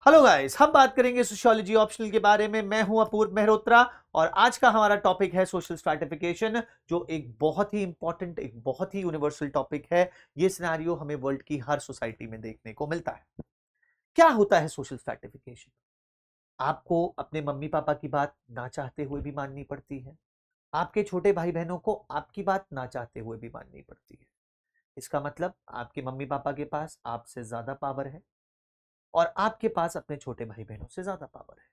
Hello guys, हम बात करेंगे सोशियोलॉजी ऑप्शनल के बारे में। मैं हूं अपूर्व मेहरोत्रा और आज का हमारा टॉपिक है सोशल स्ट्रैटिफिकेशन, जो एक बहुत ही इंपॉर्टेंट, एक बहुत ही यूनिवर्सल टॉपिक है। ये सिनेरियो हमें वर्ल्ड की हर सोसाइटी में देखने को मिलता है। क्या होता है सोशल स्ट्रैटिफिकेशन? आपको अपने मम्मी पापा की बात ना चाहते हुए भी माननी पड़ती है। आपके छोटे भाई बहनों को आपकी बात ना चाहते हुए भी माननी पड़ती है। इसका मतलब आपके मम्मी पापा के पास आपसे ज्यादा पावर है और आपके पास अपने छोटे भाई बहनों से ज्यादा पावर है।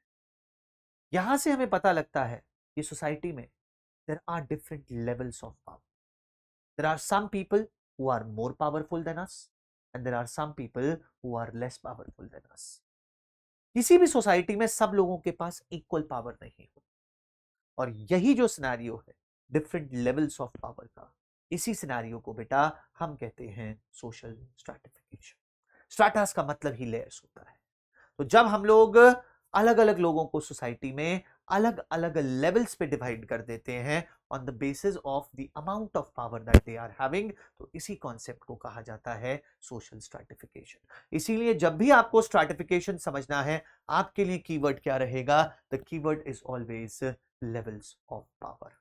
यहां से हमें पता लगता है कि सोसाइटी में there are different levels of power. There are some people who are more powerful than us and there are some people who are less powerful than us. किसी भी सोसाइटी में सब लोगों के पास इक्वल पावर नहीं होती और यही जो सिनेरियो है डिफरेंट लेवल्स ऑफ पावर का, इसी सिनेरियो को बेटा हम कहते हैं सोशल स्ट्रैटिफिकेशन। स्ट्रैटास का मतलब ही लेयर्स होता है। तो जब हम लोग अलग अलग लोगों को सोसाइटी में अलग अलग लेवल्स पे डिवाइड कर देते हैं on the basis of the amount of power that they are having, तो इसी कॉन्सेप्ट को कहा जाता है सोशल स्ट्रैटिफिकेशन। इसीलिए जब भी आपको स्ट्रैटिफिकेशन समझना है, आपके लिए कीवर्ड क्या रहेगा? The keyword is always levels of power.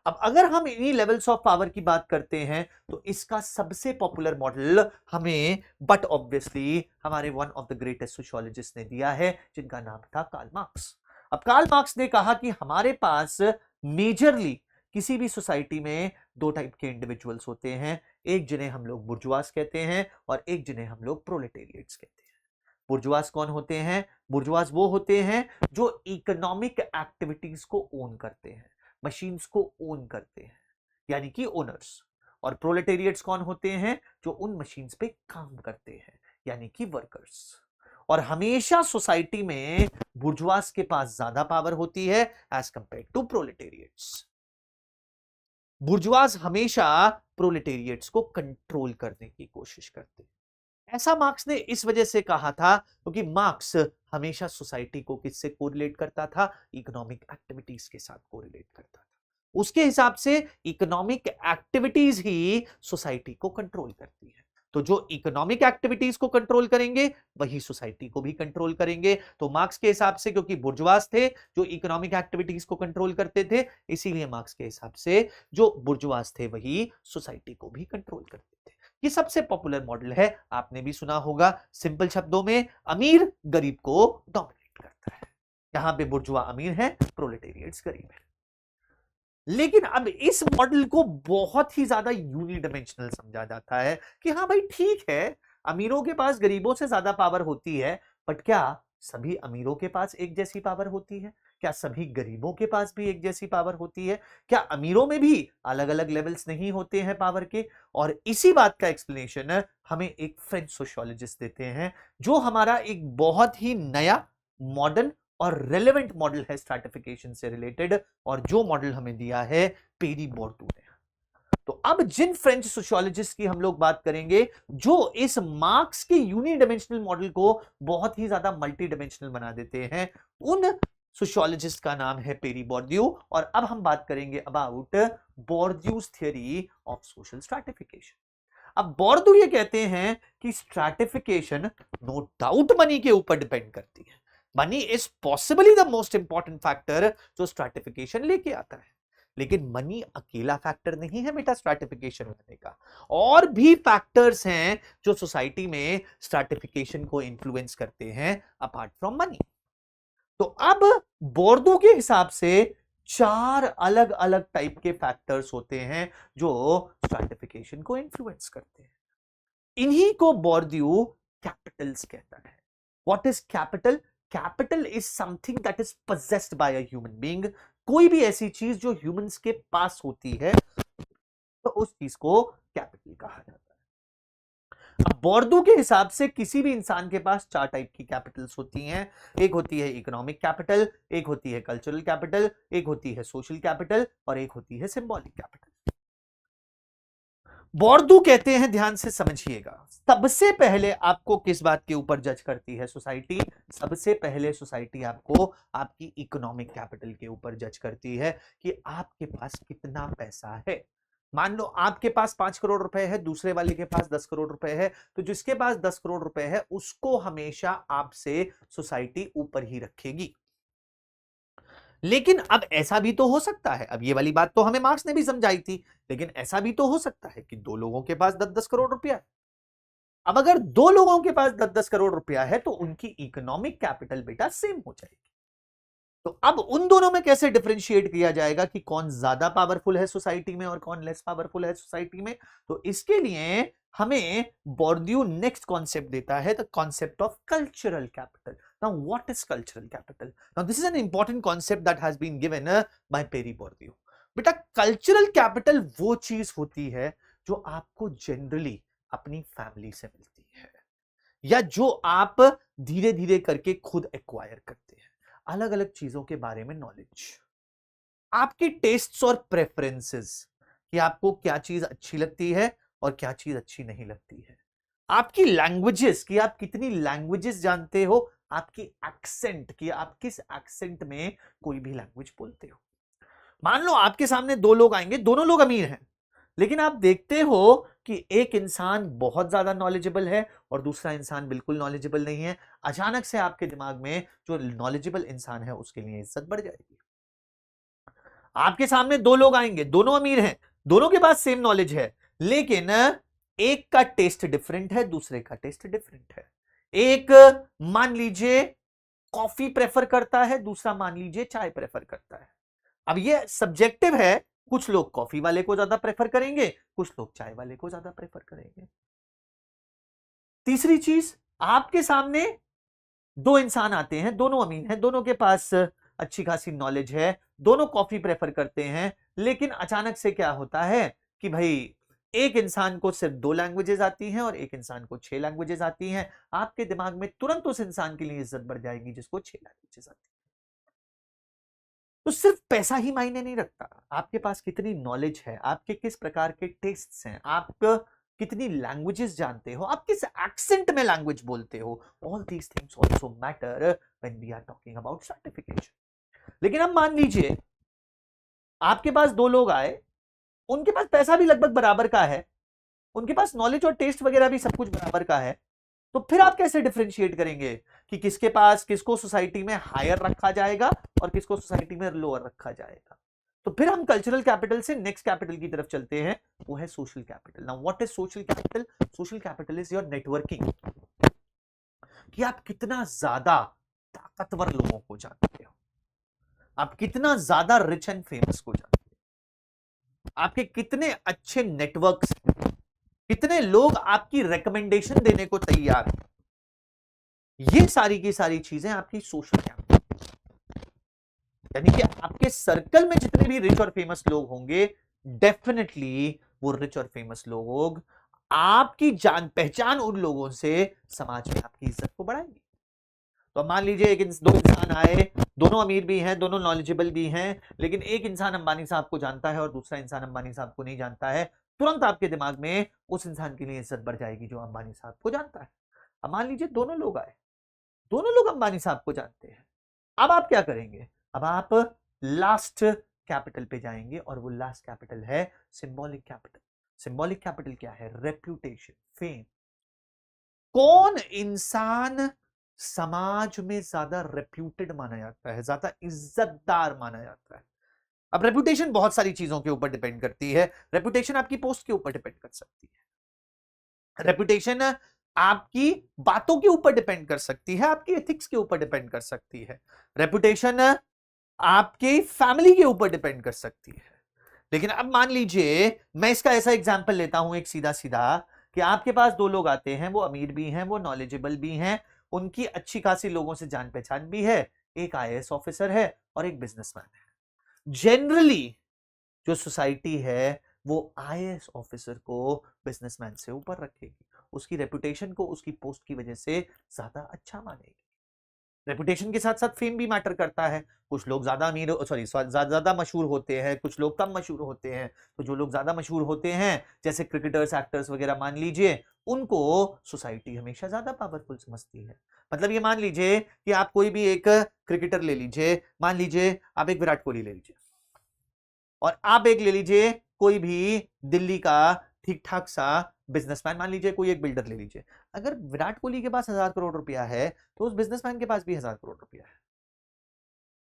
अब अगर हम इन्हीं लेवल्स ऑफ पावर की बात करते हैं तो इसका सबसे पॉपुलर मॉडल हमें बट ऑब्वियसली हमारे one of the greatest sociologist ने दिया है, जिनका नाम था कार्ल मार्क्स। अब कार्ल मार्क्स ने कहा कि हमारे पास मेजरली किसी भी सोसाइटी में दो टाइप के इंडिविजुअल्स होते हैं, एक जिन्हें हम लोग बुर्जुआस कहते हैं और एक जिन्हें हम लोग प्रोलेटेरिएट्स कहते हैं। बुर्जुआस कौन होते हैं? बुर्जुआस वो होते हैं जो इकोनॉमिक एक्टिविटीज को ओन करते हैं, मशीन्स को ओन करते हैं, यानी कि ओनर्स। और प्रोलेटेरिएट्स कौन होते हैं? जो उन मशीन्स पे काम करते हैं, यानी कि वर्कर्स। और हमेशा सोसाइटी में बुर्जुआस के पास ज्यादा पावर होती है एज कंपेयर टू प्रोलेटेरिएट्स। बुर्जुआस हमेशा प्रोलेटेरिएट्स को कंट्रोल करने की कोशिश करते हैं। ऐसा मार्क्स ने इस वजह से कहा था क्योंकि मार्क्स हमेशा सोसाइटी को किससे कोरिलेट करता था? इकोनॉमिक एक्टिविटीज के साथ कोरिलेट करता था। उसके हिसाब से इकोनॉमिक एक्टिविटीज ही सोसाइटी को कंट्रोल करती है। तो जो इकोनॉमिक एक्टिविटीज को कंट्रोल करेंगे वही सोसाइटी को भी कंट्रोल करेंगे। तो मार्क्स के हिसाब से, क्योंकि बुर्जुआस थे जो इकोनॉमिक एक्टिविटीज को कंट्रोल करते थे, इसीलिए मार्क्स के हिसाब से जो बुर्जुआस थे वही सोसाइटी को भी कंट्रोल करते थे। ये सबसे पॉपुलर मॉडल है, आपने भी सुना होगा। सिंपल शब्दों में अमीर गरीब को डोमिनेट करता है। यहां पे बुर्जुआ अमीर है, प्रोलेटेरिएट्स गरीब है। लेकिन अब इस मॉडल को बहुत ही ज्यादा यूनिडायमेंशनल समझा जाता है कि हाँ भाई ठीक है, अमीरों के पास गरीबों से ज्यादा पावर होती है, बट क्या सभी अमीरों के पास एक जैसी पावर होती है? क्या सभी गरीबों के पास भी एक जैसी पावर होती है? क्या अमीरों में भी अलग अलग लेवल्स नहीं होते हैं पावर के? और इसी बात का एक्सप्लेनेशन हमें एक फ्रेंच सोशियोलॉजिस्ट देते हैं, जो हमारा एक बहुत ही नया, मॉडर्न और रेलेवेंट मॉडल है स्ट्रैटिफिकेशन से रिलेटेड, और जो मॉडल हमें दिया है पेरी बोर्डू ने। तो अब जिन फ्रेंच सोशियोलॉजिस्ट की हम लोग बात करेंगे जो इस मार्क्स के यूनिडायमेंशनल मॉडल को बहुत ही ज्यादा मल्टी डायमेंशनल बना देते हैं, उन सोशियोलॉजिस्ट का नाम है पेरी बोर्ड्यू। और अब हम बात करेंगे about Bourdieu's theory of social stratification. अब बोर्ड्यू ये कहते हैं कि स्ट्रैटिफिकेशन नो डाउट मनी के ऊपर डिपेंड करती है। Money is possibly the most important factor जो स्ट्रैटिफिकेशन लेके आता है, लेकिन मनी अकेला फैक्टर नहीं है बेटा स्ट्रैटिफिकेशन लाने का। और भी फैक्टर्स हैं जो सोसाइटी में स्ट्रैटिफिकेशन को इन्फ्लुएंस करते हैं अपार्ट फ्रॉम मनी। तो अब बोर्डू के हिसाब से चार अलग अलग टाइप के फैक्टर्स होते हैं जो स्ट्रैटिफिकेशन को इन्फ्लुएंस करते हैं। इन्हीं को बोर्ड्यू कैपिटल्स कहता है। What is capital? Capital is something that is possessed by a human being. कोई भी ऐसी चीज जो ह्यूमंस के पास होती है तो उस चीज को कैपिटल कहा जाता है। अब बोर्डू के हिसाब से किसी भी इंसान के पास चार टाइप की कैपिटल्स होती हैं। एक होती है इकोनॉमिक कैपिटल, एक होती है कल्चरल कैपिटल, एक होती है सोशल कैपिटल और एक होती है सिंबॉलिक कैपिटल। बोर्डू कहते हैं, ध्यान से समझिएगा, सबसे पहले आपको किस बात के ऊपर जज करती है सोसाइटी? सबसे पहले सोसाइटी आपको आपकी इकोनॉमिक कैपिटल के ऊपर जज करती है कि आपके पास कितना पैसा है। मान लो आपके पास 5 करोड़ रुपए है, दूसरे वाले के पास 10 करोड़ रुपए है, तो जिसके पास 10 करोड़ रुपए है उसको हमेशा आपसे सोसाइटी ऊपर ही रखेगी। लेकिन अब ऐसा भी तो हो सकता है, अब ये वाली बात तो हमें मार्क्स ने भी समझाई थी, लेकिन ऐसा भी तो हो सकता है कि दो लोगों के पास 10-10 करोड़ रुपया है। अब अगर दो लोगों के पास 10-10 करोड़ रुपया है तो उनकी इकोनॉमिक कैपिटल बेटा सेम हो जाएगी। तो अब उन दोनों में कैसे डिफरेंशिएट किया जाएगा कि कौन ज्यादा पावरफुल है सोसाइटी में और कौन लेस पावरफुल है सोसाइटी में? तो इसके लिए हमें बोर्डियू नेक्स्ट कॉन्सेप्ट देता है, the concept of cultural capital. Now what is cultural capital? Now this is an important concept that has been given by Pierre Bourdieu. बेटा कल्चरल कैपिटल वो चीज होती है जो आपको जनरली अपनी फैमिली से मिलती है या जो आप धीरे धीरे करके खुद एक्वायर करते हैं। अलग अलग चीजों के बारे में नॉलेज, आपके टेस्ट्स और प्रेफरेंसेस कि आपको क्या चीज अच्छी लगती है और क्या चीज अच्छी नहीं लगती है, आपकी लैंग्वेजेस कि आप कितनी लैंग्वेजेस जानते हो, आपकी एक्सेंट कि आप किस एक्सेंट में कोई भी लैंग्वेज बोलते हो। मान लो आपके सामने दो लोग आएंगे, दोनों लोग अमीर हैं, लेकिन आप देखते हो कि एक इंसान बहुत ज्यादा नॉलेजेबल है और दूसरा इंसान बिल्कुल नॉलेजेबल नहीं है। अचानक से आपके दिमाग में जो नॉलेजेबल इंसान है उसके लिए इज्जत बढ़ जाएगी। आपके सामने दो लोग आएंगे, दोनों अमीर हैं, दोनों के पास सेम नॉलेज है, लेकिन एक का टेस्ट डिफरेंट है, दूसरे का टेस्ट डिफरेंट है। एक मान लीजिए कॉफी प्रेफर करता है, दूसरा मान लीजिए चाय प्रेफर करता है। अब ये सब्जेक्टिव है, कुछ लोग कॉफी वाले को ज्यादा प्रेफर करेंगे, कुछ लोग चाय वाले को ज्यादा प्रेफर करेंगे। तीसरी चीज, आपके सामने दो इंसान आते हैं, दोनों अमीर हैं, दोनों के पास अच्छी खासी नॉलेज है, दोनों कॉफी प्रेफर करते हैं, लेकिन अचानक से क्या होता है कि भाई एक इंसान को सिर्फ 2 लैंग्वेजेस आती हैं और एक इंसान को 6 लैंग्वेजेस आती हैं। आपके दिमाग में तुरंत उस इंसान के लिए इज्जत बढ़ जाएगी जिसको 6 लैंग्वेजेस आती है। तो सिर्फ पैसा ही मायने नहीं रखता, आपके पास कितनी नॉलेज है, आपके किस प्रकार के टेस्ट्स हैं, आप कितनी लैंग्वेजेस जानते हो, आप किस एक्सेंट में लैंग्वेज बोलते हो, all these things also matter when we are talking about certification. लेकिन अब मान लीजिए आपके पास दो लोग आए, उनके पास पैसा भी लगभग बराबर का है, उनके पास नॉलेज और टेस्ट वगैरह भी सब कुछ बराबर का है, तो फिर आप कैसे डिफरेंशिएट करेंगे कि किसके पास किसको सोसाइटी में हायर रखा जाएगा और किसको सोसाइटी में लोअर रखा जाएगा? तो फिर हम कल्चरल कैपिटल से नेक्स्ट कैपिटल की तरफ चलते हैं, वो है social capital. Now what is social capital? Social capital is your networking, कि आप कितना ज्यादा ताकतवर लोगों को जानते हो, आप कितना ज्यादा रिच एंड फेमस को जानते हो, आपके कितने अच्छे नेटवर्क्स, कितने लोग आपकी रिकमेंडेशन देने को तैयार हैं। ये सारी की सारी चीजें आपकी सोशल कैपिटल, यानी कि आपके सर्कल में जितने भी रिच और फेमस लोग होंगे, डेफिनेटली वो रिच और फेमस लोग आपकी जान पहचान उन लोगों से समाज में आपकी इज्जत को बढ़ाएंगे। तो मान लीजिए दो इंसान आए, दोनों अमीर भी हैं, दोनों नॉलेजेबल भी हैं, लेकिन एक इंसान अंबानी साहब को जानता है और दूसरा इंसान अंबानी साहब को नहीं जानता है। तुरंत आपके दिमाग में उस इंसान के लिए इज्जत बढ़ जाएगी जो अंबानी साहब को जानता है। अब मान लीजिए दोनों लोग आए, दोनों लोग अंबानी साहब को जानते हैं, अब आप क्या करेंगे? अब आप लास्ट कैपिटल पे जाएंगे और वो लास्ट कैपिटल है सिंबॉलिक कैपिटल। सिंबॉलिक कैपिटल क्या है? Reputation, fame. कौन इंसान समाज में ज्यादा रेप्यूटेड माना जाता है, ज्यादा इज्जतदार माना जाता है? अब रेप्यूटेशन बहुत सारी चीजों के ऊपर डिपेंड करती है। रेप्यूटेशन आपकी पोस्ट के ऊपर डिपेंड कर सकती है, रेप्यूटेशन आपकी बातों के ऊपर डिपेंड कर सकती है, आपकी एथिक्स के ऊपर डिपेंड कर सकती है, रेप्यूटेशन आपकी फैमिली के ऊपर डिपेंड कर सकती है। लेकिन अब मान लीजिए मैं इसका ऐसा एग्जांपल लेता हूं एक सीधा सीधा, कि आपके पास दो लोग आते हैं, वो अमीर भी हैं, वो नॉलेजेबल भी हैं, उनकी अच्छी खासी लोगों से जान पहचान भी है, एक आईएएस ऑफिसर है और एक बिजनेसमैन है। जनरली जो सोसाइटी है वो आईएएस ऑफिसर को बिजनेसमैन से ऊपर रखेगी, उसकी रेपुटेशन को उसकी पोस्ट की वजह से ज्यादा अच्छा मानेगी। रेपुटेशन के साथ साथ फेम भी मैटर करता है। कुछ लोग ज्यादा अमीर ज्यादा मशहूर होते हैं, कुछ लोग कम मशहूर होते हैं। तो जो लोग ज्यादा मशहूर होते हैं जैसे क्रिकेटर्स, एक्टर्स वगैरह मान लीजिए, उनको सोसाइटी हमेशा ज्यादा पावरफुल समझती है। मतलब ये मान लीजिए कि आप कोई भी एक क्रिकेटर ले लीजिए, मान लीजिए आप एक विराट कोहली ले लीजिए और आप एक ले लीजिए कोई भी दिल्ली का ठीक ठाक सा बिजनेसमैन, मान लीजिए कोई एक बिल्डर ले लीजिए, अगर विराट कोहली के पास 1000 करोड़ रुपया है तो उस बिजनेसमैन के पास भी 1000 करोड़ रुपया है।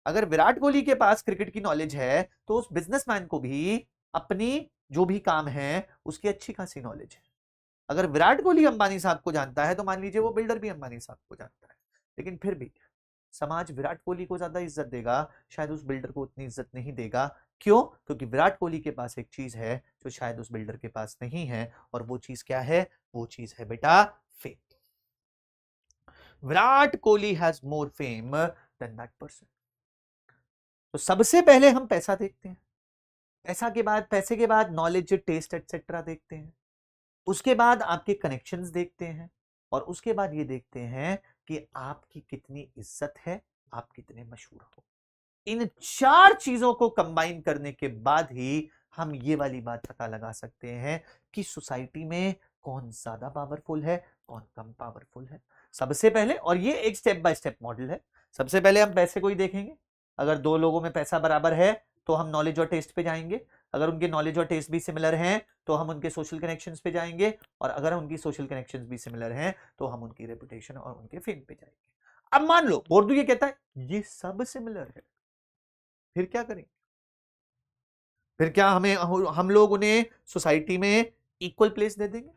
अगर विराट कोहली के पास क्रिकेट की नॉलेज है तो उस बिजनेसमैन को भी अपनी जो भी काम है उसकी अच्छी खासी नॉलेज है। अगर विराट कोहली अंबानी साहब को जानता है तो मान लीजिए वो बिल्डर भी अंबानी साहब को जानता है। लेकिन फिर भी समाज विराट कोहली को ज्यादा इज्जत देगा, शायद उस बिल्डर को उतनी इज्जत नहीं देगा। क्यों? क्योंकि विराट कोहली के पास एक चीज है जो शायद उस बिल्डर के पास नहीं है, और वो चीज क्या है? वो चीज है बेटा fame. Virat Kohli has more fame than that person. तो सबसे पहले हम पैसा देखते हैं, पैसे के बाद नॉलेज, टेस्ट एटसेट्रा देखते हैं, उसके बाद आपके कनेक्शंस देखते हैं, और उसके बाद ये देखते हैं कि आपकी कितनी इज्जत है, आप कितने मशहूर हो। इन 4 चीजों को कंबाइन करने के बाद ही हम ये वाली बात पता लगा सकते हैं कि सोसाइटी में कौन ज्यादा पावरफुल है, कौन कम पावरफुल है। सबसे पहले, और ये एक स्टेप बाय स्टेप मॉडल है, सबसे पहले हम पैसे को ही देखेंगे। अगर 2 लोगों में पैसा बराबर है तो हम नॉलेज और टेस्ट पे जाएंगे। अगर उनके नॉलेज और टेस्ट भी सिमिलर हैं तो हम उनके सोशल कनेक्शंस पे जाएंगे, और अगर उनकी सोशल कनेक्शंस भी सिमिलर हैं तो हम उनकी रेपुटेशन और उनके फेम पे जाएंगे। अब मान लो बोर्डू ये कहता है ये सब सिमिलर है, फिर क्या करेंगे? फिर क्या हम लोग उन्हें सोसाइटी में इक्वल प्लेस दे देंगे?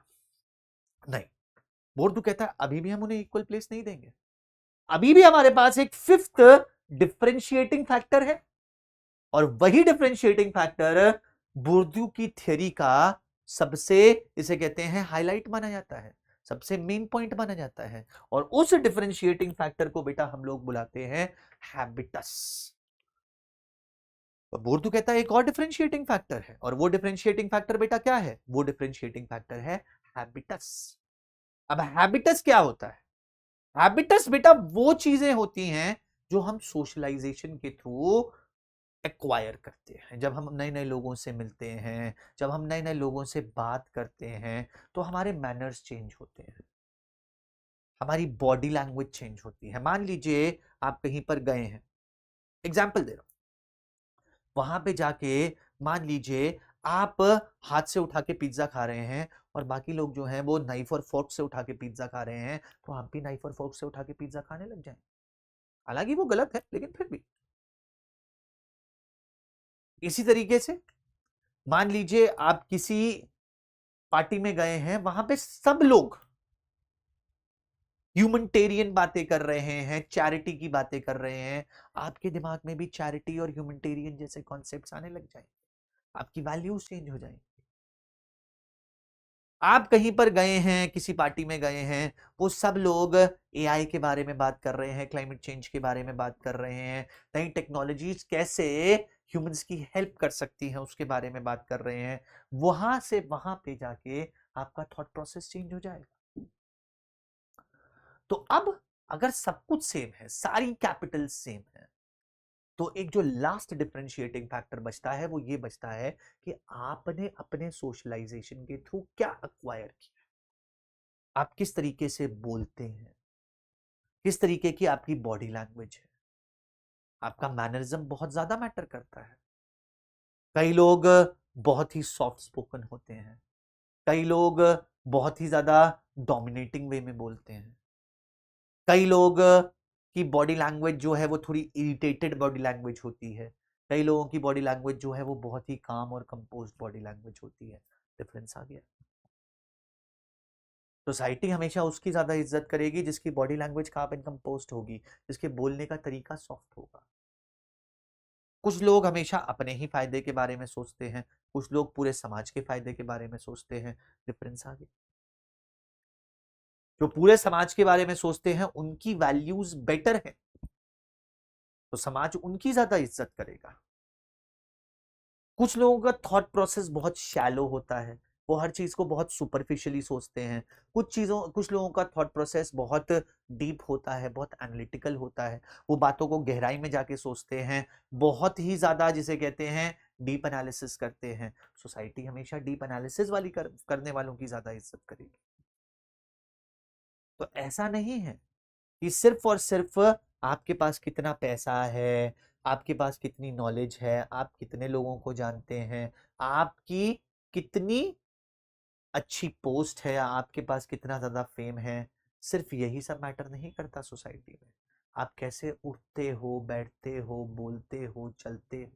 नहीं, बोर्डू कहता है अभी भी हम उन्हें इक्वल प्लेस नहीं देंगे। अभी भी हमारे पास एक 5th डिफरेंशिएटिंग फैक्टर है, और वही डिफरेंशिएटिंग फैक्टर बोर्डू की थ्योरी का सबसे, इसे कहते हैं हाईलाइट माना जाता है, सबसे मेन पॉइंट माना जाता है, और उस डिफरेंशिएटिंग फैक्टर को बेटा हम लोग बुलाते हैं हैबिटस। बोर्डू कहता है एक और डिफरेंशिएटिंग फैक्टर है, और वो डिफरेंशिएटिंग फैक्टर बेटा क्या है? वो डिफरेंशिएटिंग फैक्टर है हैबिटस। अब हैबिटस क्या होता है? हैबिटस बेटा वो चीजें होती हैं जो हम सोशलाइजेशन के थ्रू एक्वायर करते हैं। जब हम नए नए लोगों से मिलते हैं, जब हम नए नए लोगों से बात करते हैं, तो हमारे मैनर्स चेंज होते हैं, हमारी बॉडी लैंग्वेज चेंज होती है। मान लीजिए आप कहीं पर गए हैं, एग्जाम्पल दे रहा हूं, वहां पे जाके मान लीजिए आप हाथ से उठा के पिज्जा खा रहे हैं, और बाकी लोग जो हैं वो नाइफ और फोर्क से उठा के पिज्जा खा रहे हैं, तो आप भी नाइफ और फोर्क से उठा के पिज्जा खाने लग जाएं। हालांकि वो गलत है, लेकिन फिर भी। इसी तरीके से मान लीजिए आप किसी पार्टी में गए हैं, वहां पे सब लोग ह्यूमनिटेरियन बातें कर रहे हैं, चैरिटी की बातें कर रहे हैं, आपके दिमाग में भी चैरिटी और ह्यूमनिटेरियन जैसे कॉन्सेप्ट्स आने लग जाएंगे, आपकी वैल्यूज चेंज हो जाएंगी। आप कहीं पर गए हैं, किसी पार्टी में गए हैं, वो सब लोग एआई के बारे में बात कर रहे हैं, क्लाइमेट चेंज के बारे में बात कर रहे हैं, नई टेक्नोलॉजीज कैसे ह्यूमंस की हेल्प कर सकती हैं उसके बारे में बात कर रहे हैं। वहां से वहां पे जाके आपका थॉट प्रोसेस चेंज हो जाएगा। तो अब अगर सब कुछ सेम है, सारी कैपिटल सेम है, तो एक जो लास्ट डिफरेंशिएटिंग फैक्टर बचता है वो ये बचता है कि आपने अपने सोशलाइजेशन के थ्रू क्या अक्वायर किया, आप किस तरीके से बोलते हैं, किस तरीके की आपकी बॉडी लैंग्वेज है, आपका मैनरिज्म बहुत ज्यादा मैटर करता है। कई लोग बहुत ही सॉफ्ट स्पोकन होते हैं, कई लोग बहुत ही ज्यादा डोमिनेटिंग वे में बोलते हैं, कई लोग की बॉडी लैंग्वेज जो है वो थोड़ी इरिटेटेड बॉडी लैंग्वेज होती है, कई लोगों की बॉडी लैंग्वेज जो है वो बहुत ही काम और कंपोज्ड बॉडी लैंग्वेज होती है। डिफरेंस आ गया। सोसाइटी हमेशा उसकी ज्यादा इज्जत करेगी जिसकी बॉडी लैंग्वेज काम एंड कंपोज्ड होगी, जिसके बोलने का तरीका सॉफ्ट होगा। कुछ लोग हमेशा अपने ही फायदे के बारे में सोचते हैं, कुछ लोग पूरे समाज के फायदे के बारे में सोचते हैं। डिफरेंस आ गया। जो पूरे समाज के बारे में सोचते हैं उनकी वैल्यूज बेटर है, तो समाज उनकी ज्यादा इज्जत करेगा। कुछ लोगों का थॉट प्रोसेस बहुत शैलो होता है, वो हर चीज को बहुत सुपरफिशियली सोचते हैं। कुछ लोगों का थॉट प्रोसेस बहुत डीप होता है, बहुत एनालिटिकल होता है, वो बातों को गहराई में जाके सोचते हैं, बहुत ही ज्यादा जिसे कहते हैं डीप एनालिसिस करते हैं। सोसाइटी हमेशा डीप एनालिसिस करने वालों की ज्यादा इज्जत करेगी। तो ऐसा नहीं है कि सिर्फ और सिर्फ आपके पास कितना पैसा है, आपके पास कितनी नॉलेज है, आप कितने लोगों को जानते हैं, आपकी कितनी अच्छी पोस्ट है, आपके पास कितना ज्यादा फेम है, सिर्फ यही सब मैटर नहीं करता सोसाइटी में। आप कैसे उठते हो, बैठते हो, बोलते हो, चलते हो,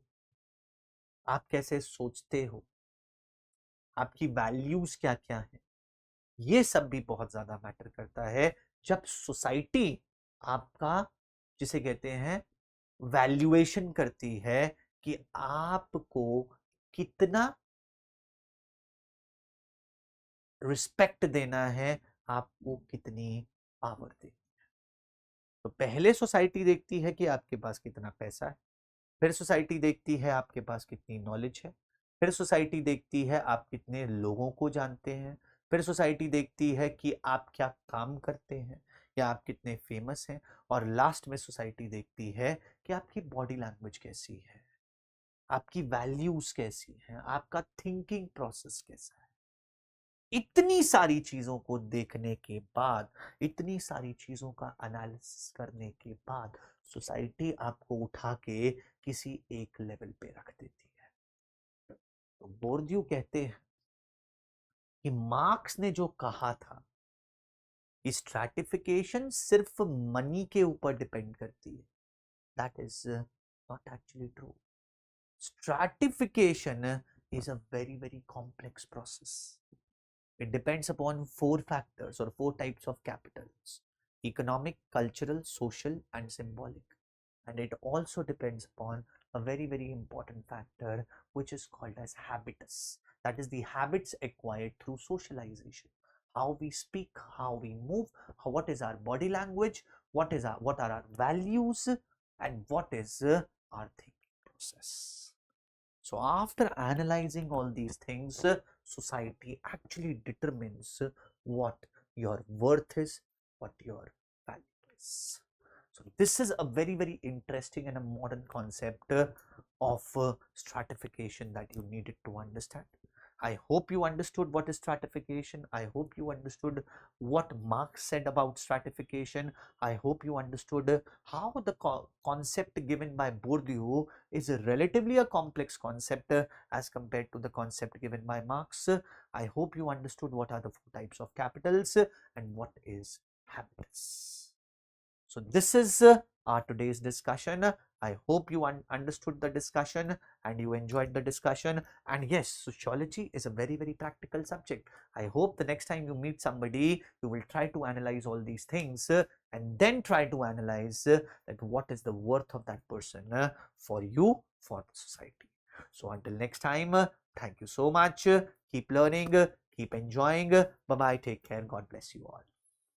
आप कैसे सोचते हो, आपकी वैल्यूज क्या क्या है, ये सब भी बहुत ज्यादा मैटर करता है। जब सोसाइटी आपका, जिसे कहते हैं, वैल्यूएशन करती है कि आपको कितना रिस्पेक्ट देना है, आपको कितनी पावर देनी है। तो पहले सोसाइटी देखती है कि आपके पास कितना पैसा है, फिर सोसाइटी देखती है आपके पास कितनी नॉलेज है, फिर सोसाइटी देखती है आप कितने लोगों को जानते हैं, फिर सोसाइटी देखती है कि आप क्या काम करते हैं या आप कितने फेमस हैं, और लास्ट में सोसाइटी देखती है कि आपकी बॉडी लैंग्वेज कैसी है, आपकी वैल्यूज कैसी हैं, आपका थिंकिंग प्रोसेस कैसा है। इतनी सारी चीजों को देखने के बाद, इतनी सारी चीजों का एनालिसिस करने के बाद सोसाइटी आपको उठा के किसी एक लेवल पे रख देती है। तो बोर्दियू कहते हैं कि मार्क्स ने जो कहा था कि स्ट्रैटिफिकेशन सिर्फ मनी के ऊपर डिपेंड करती है, that is not actually true. Stratification is a very, very complex process. It depends upon four factors or four types of capitals: economic, cultural, social, and symbolic. And it also depends upon a very, very important factor which is called as habitus. That is the habits acquired through socialization. How we speak, how we move, what is our body language, what are our values, and what is our thinking process. So after analyzing all these things, society actually determines what your worth is, what your value is. So this is a very, very interesting and a modern concept of stratification that you needed to understand. I hope you understood what is stratification. I hope you understood what Marx said about stratification. I hope you understood how the concept given by Bourdieu is relatively a complex concept as compared to the concept given by Marx. I hope you understood what are the four types of capitals and what is habitus. So this is our today's discussion. I hope you understood the discussion and you enjoyed the discussion. And yes, sociology is a very, very practical subject. I hope the next time you meet somebody, you will try to analyze all these things and then try to analyze that what is the worth of that person for you, for the society. So until next time, thank you so much. Keep learning, keep enjoying. Bye bye. Take care. God bless you all.